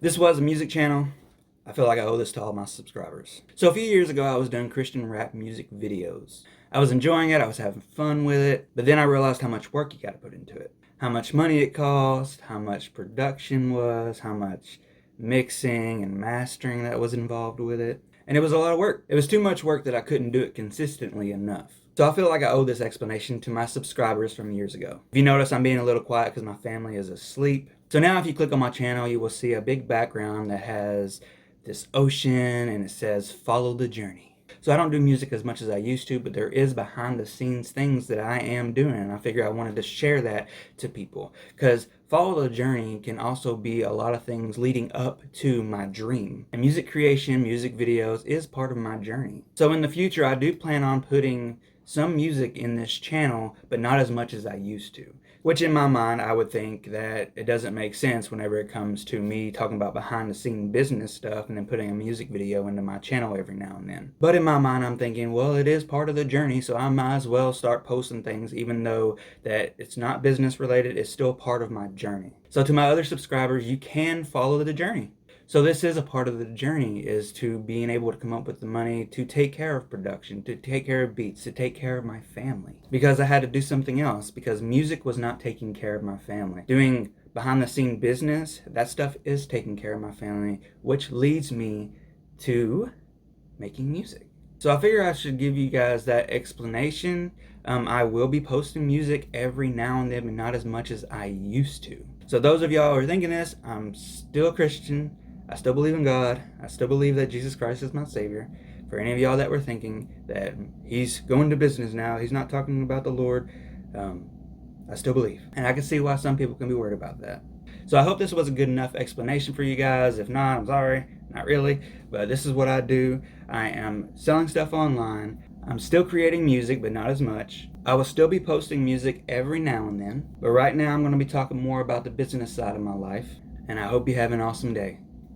This was a music channel. I feel like I owe this to all my subscribers. So a few years ago, I was doing Christian rap music videos. I was enjoying it, I was having fun with it, but then I realized how much work you gotta put into it. How much money it cost, how much production was, how much mixing and mastering that was involved with it. And it was a lot of work. It was too much work that I couldn't do it consistently enough. So I feel like I owe this explanation to my subscribers from years ago. If you notice, I'm being a little quiet because my family is asleep. So now if you click on my channel, you will see a big background that has this ocean and it says follow the journey. So I don't do music as much as I used to, but there is behind the scenes things that I am doing, and I figure I wanted to share that to people, because follow the journey can also be a lot of things leading up to my dream. And music creation, music videos is part of my journey. So in the future, I do plan on putting some music in this channel, but not as much as I used to. Which in my mind, I would think that it doesn't make sense whenever it comes to me talking about behind the scene business stuff and then putting a music video into my channel every now and then. But in my mind, I'm thinking, well, it is part of the journey, so I might as well start posting things, even though that it's not business related, it's still part of my journey. So to my other subscribers, you can follow the journey. So this is a part of the journey, is to being able to come up with the money to take care of production, to take care of beats, to take care of my family. Because I had to do something else, because music was not taking care of my family. Doing behind the scene business, that stuff is taking care of my family, which leads me to making music. So I figure I should give you guys that explanation. I will be posting music every now and then, but not as much as I used to. So those of y'all who are thinking this, I'm still a Christian. I still believe in God. I still believe that Jesus Christ is my Savior. For any of y'all that were thinking that he's going to business now, he's not talking about the Lord, I still believe. And I can see why some people can be worried about that. So I hope this was a good enough explanation for you guys. If not, I'm sorry. Not really. But this is what I do. I am selling stuff online. I'm still creating music, but not as much. I will still be posting music every now and then. But right now, I'm going to be talking more about the business side of my life. And I hope you have an awesome day.